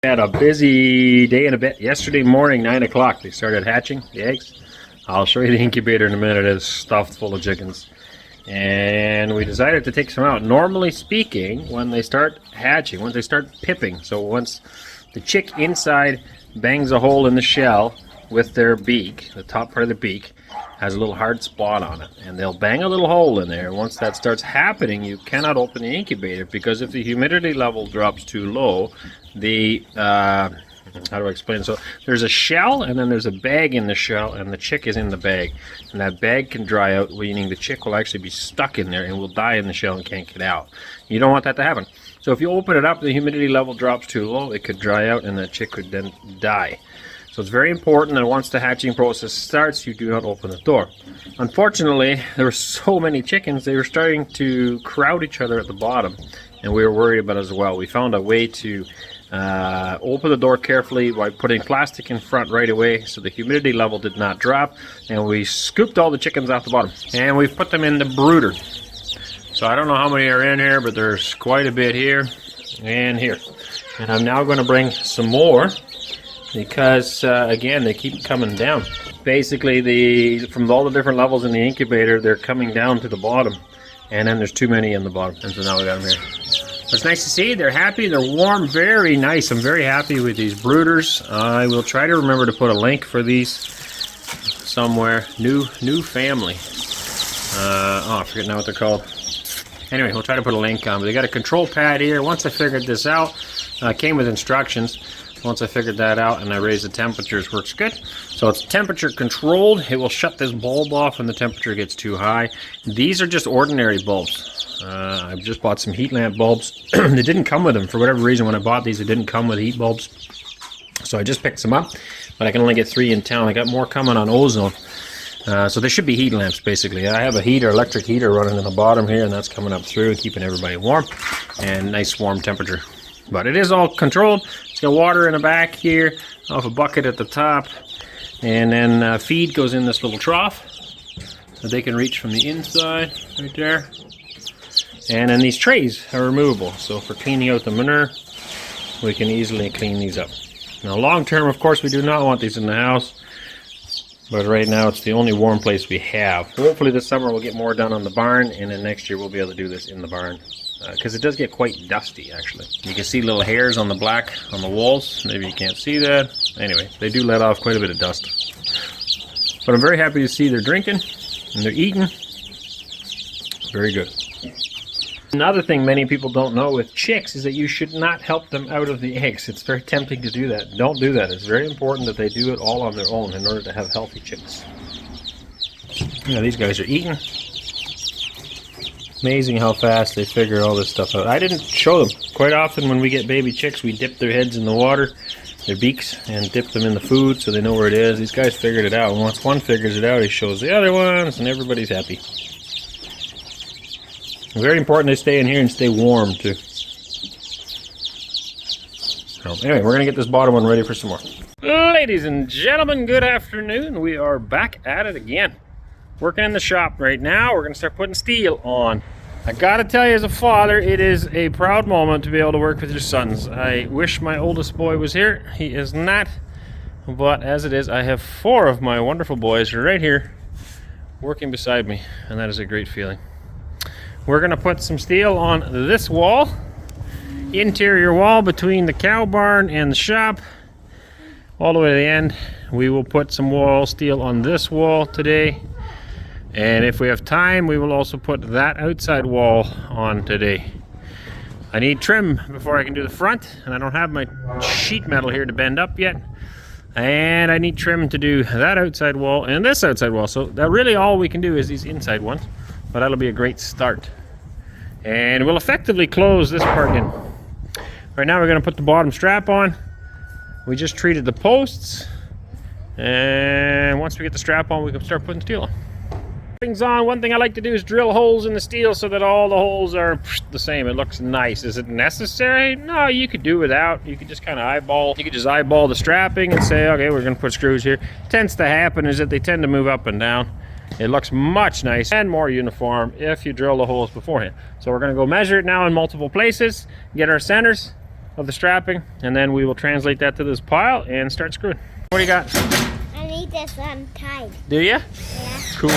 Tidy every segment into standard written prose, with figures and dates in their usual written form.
Had a busy day and a bit. Yesterday morning, 9 o'clock, they started hatching the eggs. I'll show you the incubator in a minute. It's stuffed full of chickens. And we decided to take some out. Normally speaking, when they start hatching, once they start pipping, so once the chick inside bangs a hole in the shell with their beak, the top part of the beak has a little hard spot on it, and they'll bang a little hole in there. Once that starts happening, you cannot open the incubator, because if the humidity level drops too low, the how do I explain? So there's a shell, and then there's a bag in the shell, and the chick is in the bag, and that bag can dry out, meaning the chick will actually be stuck in there and will die in the shell and can't get out. You don't want that to happen. So if you open it up, the humidity level drops too low, it could dry out and the chick could then die. So it's very important that once the hatching process starts, you do not open the door. Unfortunately, there were so many chickens, they were starting to crowd each other at the bottom, and we were worried about it as well. We found a way to open the door carefully by putting plastic in front right away so the humidity level did not drop, and we scooped all the chickens off the bottom, and we've put them in the brooder. So I don't know how many are in here, but there's quite a bit here and here. And I'm now going to bring some more, because again, they keep coming down. Basically, from all the different levels in the incubator, they're coming down to the bottom, and then there's too many in the bottom, and so now we got them here. It's nice to see. They're happy, they're warm, very nice. I'm very happy with these brooders. I will try to remember to put a link for these somewhere. New family. I forget now what they're called. Anyway, we'll try to put a link on. But they got a control pad here. Once I figured this out, came with instructions. Once I figured that out and I raised the temperatures, works good. So it's temperature controlled. It will shut this bulb off when the temperature gets too high. These are just ordinary bulbs. I've just bought some heat lamp bulbs. They didn't come with them. For whatever reason, when I bought these, they didn't come with heat bulbs. So I just picked some up, but I can only get 3 in town. I got more coming on ozone. So they should be heat lamps, basically. I have a heater, electric heater running in the bottom here, and that's coming up through and keeping everybody warm and nice warm temperature. But it is all controlled. It's got water in the back here, off a bucket at the top, and then feed goes in this little trough that they can reach from the inside, right there. And then these trays are removable, so for cleaning out the manure, we can easily clean these up. Now long term, of course, we do not want these in the house, but right now it's the only warm place we have. Hopefully this summer we'll get more done on the barn, and then next year we'll be able to do this in the barn. Because it does get quite dusty, actually. You can see little hairs on the black on the walls. Maybe you can't see that. Anyway, they do let off quite a bit of dust. But I'm very happy to see they're drinking and they're eating. Very good. Another thing many people don't know with chicks is that you should not help them out of the eggs. It's very tempting to do that. Don't do that. It's very important that they do it all on their own in order to have healthy chicks. These guys are eating. Amazing how fast they figure all this stuff out. I didn't show them. Quite often when we get baby chicks, we dip their heads in the water, their beaks, and dip them in the food so they know where it is. These guys figured it out. And once one figures it out, he shows the other ones, and everybody's happy. Very important they stay in here and stay warm, too. So, anyway, we're going to get this bottom one ready for some more. Ladies and gentlemen, good afternoon. We are back at it again. Working in the shop right now. We're going to start putting steel on. I gotta tell you, as a father, it is a proud moment to be able to work with your sons. I wish my oldest boy was here. He is not, but as it is, I have 4 of my wonderful boys right here working beside me, and that is a great feeling. We're going to put some steel on this wall, interior wall between the cow barn and the shop, all the way to the end. We will put some wall steel on this wall today. And if we have time, we will also put that outside wall on today. I need trim before I can do the front, and I don't have my sheet metal here to bend up yet. And I need trim to do that outside wall and this outside wall. So that really all we can do is these inside ones, but that'll be a great start. And we'll effectively close this part in. Right now we're going to put the bottom strap on. We just treated the posts, and once we get the strap on, we can start putting steel on. Things on. One thing I like to do is drill holes in the steel so that all the holes are the same. It looks nice. Is it necessary? No, you could do without. You could just kind of eyeball. You could just eyeball the strapping and say, okay, we're going to put screws here. What tends to happen is that they tend to move up and down. It looks much nicer and more uniform if you drill the holes beforehand. So we're going to go measure it now in multiple places, get our centers, of the strapping, and then we will translate that to this pile and start screwing. What do you got? I need this untied. Do you? Yeah. Cool.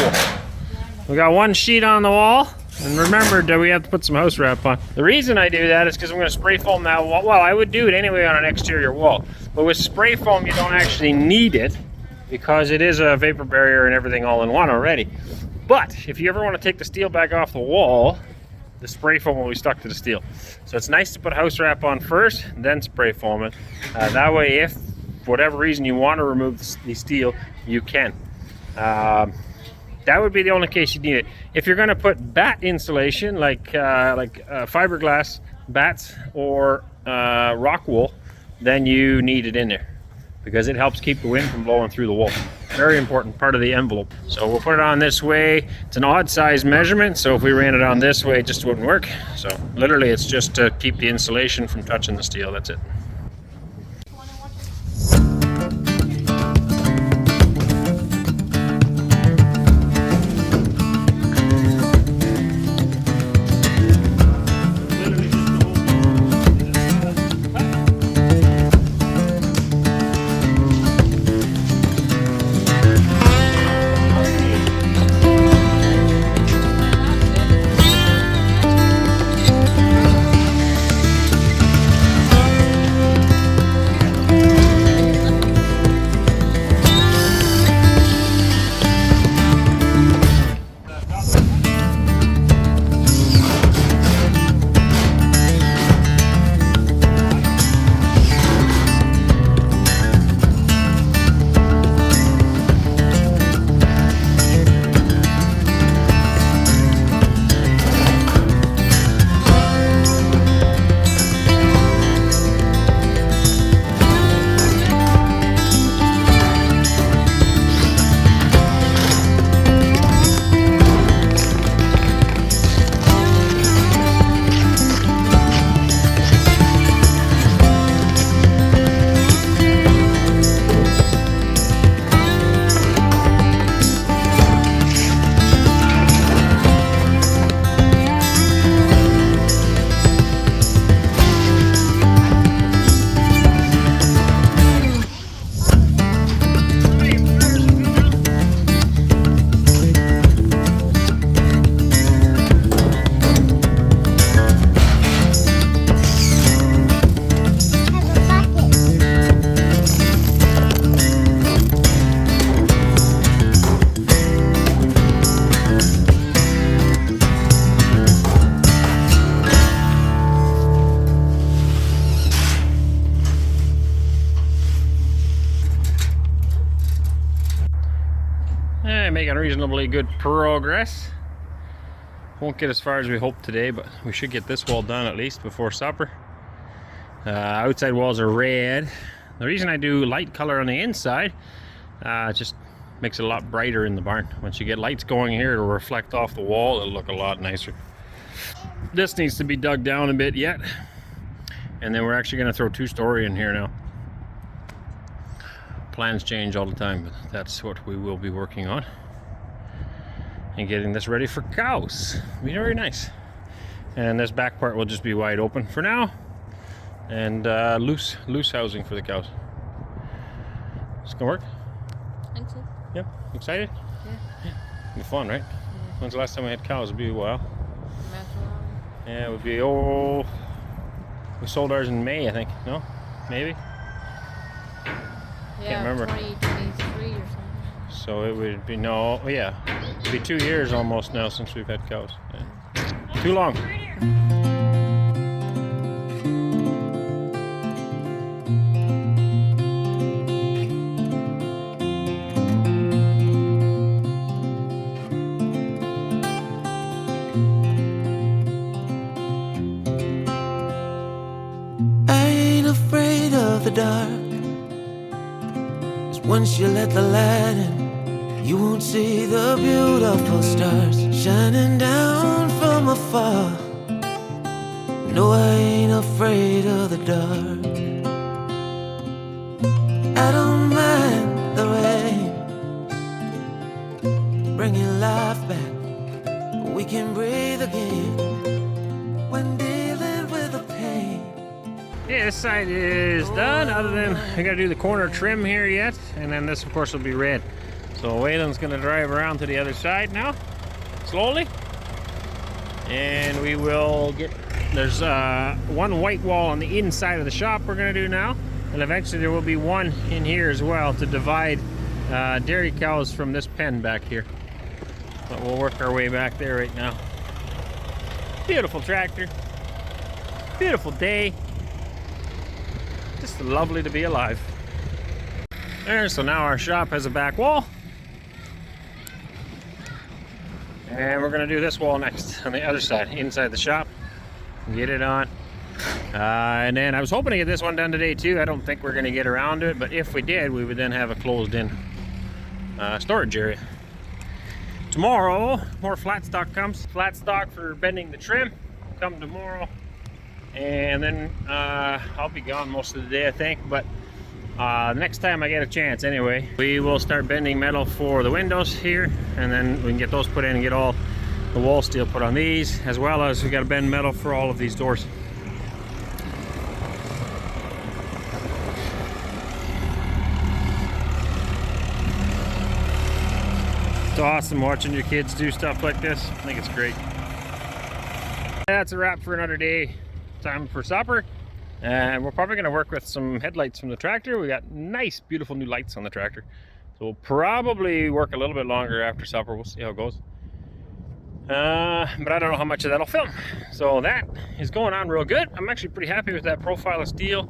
We got one sheet on the wall, and remember that we have to put some house wrap on. The reason I do that is because I'm going to spray foam that wall. Well, I would do it anyway on an exterior wall, but with spray foam you don't actually need it because it is a vapor barrier and everything all in one already. But if you ever want to take the steel back off the wall, the spray foam will be stuck to the steel. So it's nice to put house wrap on first, then spray foam it. That way, if for whatever reason you want to remove the steel, you can. That would be the only case you need it. If you're going to put bat insulation, like fiberglass bats or rock wool, then you need it in there because it helps keep the wind from blowing through the wall. Very important part of the envelope. So we'll put it on this way. It's an odd size measurement, so if we ran it on this way, it just wouldn't work. So literally it's just to keep the insulation from touching the steel, that's it. Making reasonably good progress. Won't get as far as we hoped today, but we should get this wall done at least before supper. Outside walls are red. The reason I do light color on the inside, just makes it a lot brighter in the barn. Once you get lights going here, it'll reflect off the wall. It'll look a lot nicer. This needs to be dug down a bit yet, and then we're actually going to throw two-story in here now. Plans change all the time, but that's what we will be working on. And getting this ready for cows. It'll be very nice. And this back part will just be wide open for now. And loose housing for the cows. It's gonna work? I think so. Yeah. Excited? Yeah. It'll be fun, right? Yeah. When's the last time we had cows? It'll be a while. Yeah, it would be, we sold ours in May, I think. No? Maybe? Yeah, Can't remember. 2023 or something. So it would be, no, yeah. It'd be 2 years almost now since we've had cows. Yeah. Too long. I ain't afraid of the dark. Once you let the light in, you won't see the beautiful stars shining down from afar. No, I ain't afraid of the dark. I don't mind the rain, bringing life back. We can breathe again when dealing with the pain. Yeah, this side is done, other than I gotta do the corner trim here yet, and then this of course will be red. So Waylon's gonna drive around to the other side now, slowly, and we will get, there's one white wall on the inside of the shop we're gonna do now, and eventually there will be one in here as well to divide dairy cows from this pen back here. But we'll work our way back there right now. Beautiful tractor. Beautiful day. Just lovely to be alive. There, so now our shop has a back wall. And we're gonna do this wall next on the other side, inside the shop. Get it on. And then I was hoping to get this one done today too. I don't think we're gonna get around to it, but if we did, we would then have a closed in storage area. Tomorrow, more flat stock comes. Flat stock for bending the trim come tomorrow. And then I'll be gone most of the day, I think, but next time I get a chance anyway, we will start bending metal for the windows here, and then we can get those put in and get all the wall steel put on these, as well as we got to bend metal for all of these doors. It's awesome watching your kids do stuff like this. I think it's great. That's a wrap for another day. Time for supper, and we're probably going to work with some headlights from the tractor. We got nice beautiful new lights on the tractor, so we'll probably work a little bit longer after supper. We'll see how it goes, but I don't know how much of that'll film. So that is going on real good. I'm actually pretty happy with that profile of steel.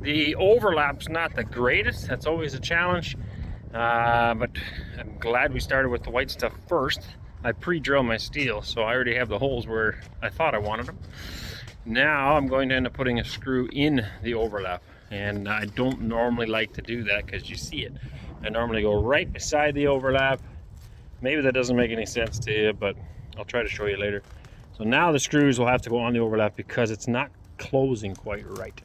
The overlap's not the greatest. That's always a challenge, but I'm glad we started with the white stuff first. I pre-drill my steel, so I already have the holes where I thought I wanted them. Now I'm going to end up putting a screw in the overlap, and I don't normally like to do that because you see it. I normally go right beside the overlap. Maybe that doesn't make any sense to you, but I'll try to show you later. So now the screws will have to go on the overlap because it's not closing quite right,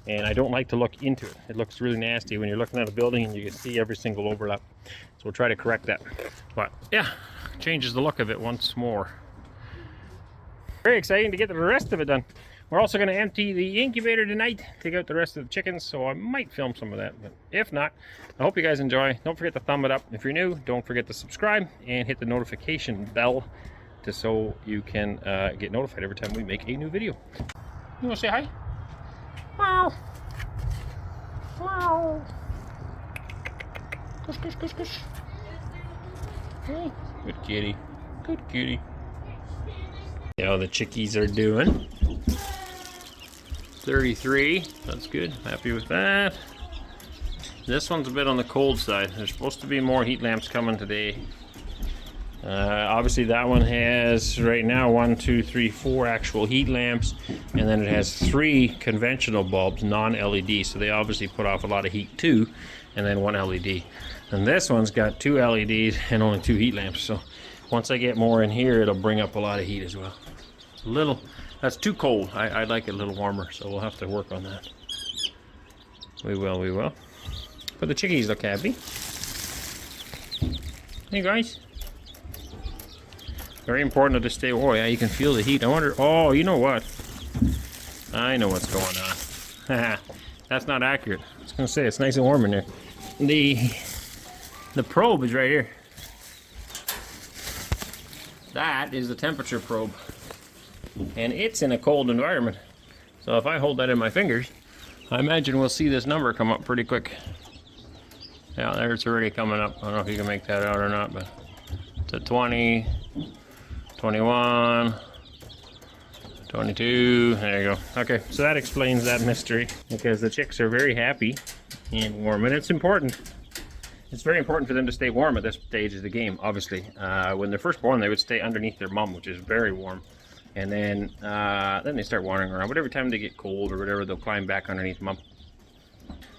and I don't like to look into it. It looks really nasty when you're looking at a building and you can see every single overlap. So we'll try to correct that. But yeah, changes the look of it once more. Very exciting to get the rest of it done. We're also going to empty the incubator tonight, take out the rest of the chickens, so I might film some of that. But if not, I hope you guys enjoy. Don't forget to thumb it up. If you're new, don't forget to subscribe and hit the notification bell so you can get notified every time we make a new video. You want to say hi? Wow. Wow. Kush, kush, kush, kush. Hey. Good kitty. Good kitty. See how the chickies are doing. 33, that's good. Happy with that. This one's a bit on the cold side. There's supposed to be more heat lamps coming today. Obviously that one has right now 1, 2, 3, 4 actual heat lamps, and then it has 3 conventional bulbs, non-LED, so they obviously put off a lot of heat too, and then 1 LED. And this one's got 2 LEDs and only 2 heat lamps, so once I get more in here, it'll bring up a lot of heat as well. It's a little, that's too cold. I'd like it a little warmer, so we'll have to work on that. We will, we will. But the chickies look happy. Hey guys. Very important to stay warm. Yeah, you can feel the heat. I wonder, oh, you know what? I know what's going on. That's not accurate. I was gonna say, it's nice and warm in there. The probe is right here. That is the temperature probe, and it's in a cold environment. So if I hold that in my fingers, I imagine we'll see this number come up pretty quick. Yeah, there it's already coming up. I don't know if you can make that out or not, but it's at 20, 21, 22, there you go. Okay, so that explains that mystery, because the chicks are very happy and warm, and it's important. It's very important for them to stay warm at this stage of the game, obviously. When they're first born, they would stay underneath their mom, which is very warm. And then they start wandering around. But every time they get cold or whatever, they'll climb back underneath mom.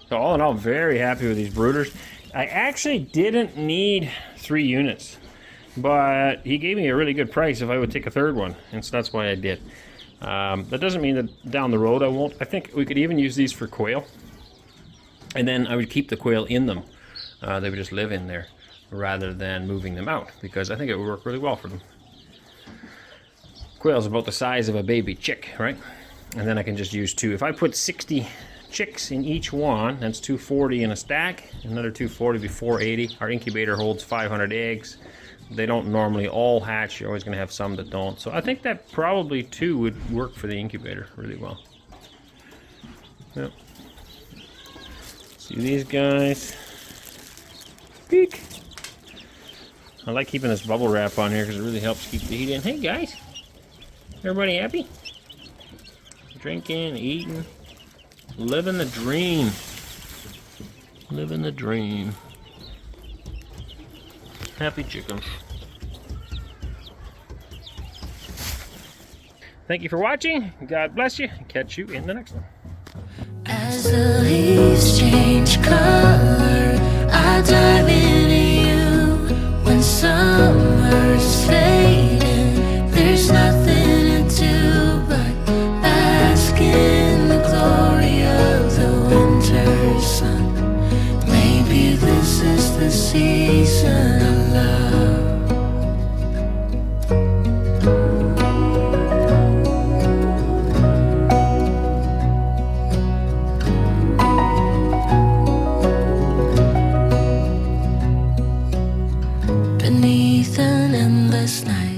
So all in all, very happy with these brooders. I actually didn't need 3 units, but he gave me a really good price if I would take a 3rd one, and so that's why I did. That doesn't mean that down the road I won't. I think we could even use these for quail, and then I would keep the quail in them. They would just live in there rather than moving them out, because I think it would work really well for them. Quail's about the size of a baby chick, right? and then I can just use 2. If I put 60 chicks in each one, that's 240 in a stack. Another 240 be 480. Our incubator holds 500 eggs. They don't normally all hatch. You're always going to have some that don't. So I think that probably 2 would work for the incubator really well. Yep. See these guys? Peek. I like keeping this bubble wrap on here because it really helps keep the heat in. Hey guys, everybody happy? Drinking, eating, living the dream. Living the dream. Happy chickens. Thank you for watching. God bless you. Catch you in the next one. As the leaves change color, I dive into you. When summer's fading, there's nothing to do but bask in the glory of the winter sun. Maybe this is the season of love. Beneath an endless night,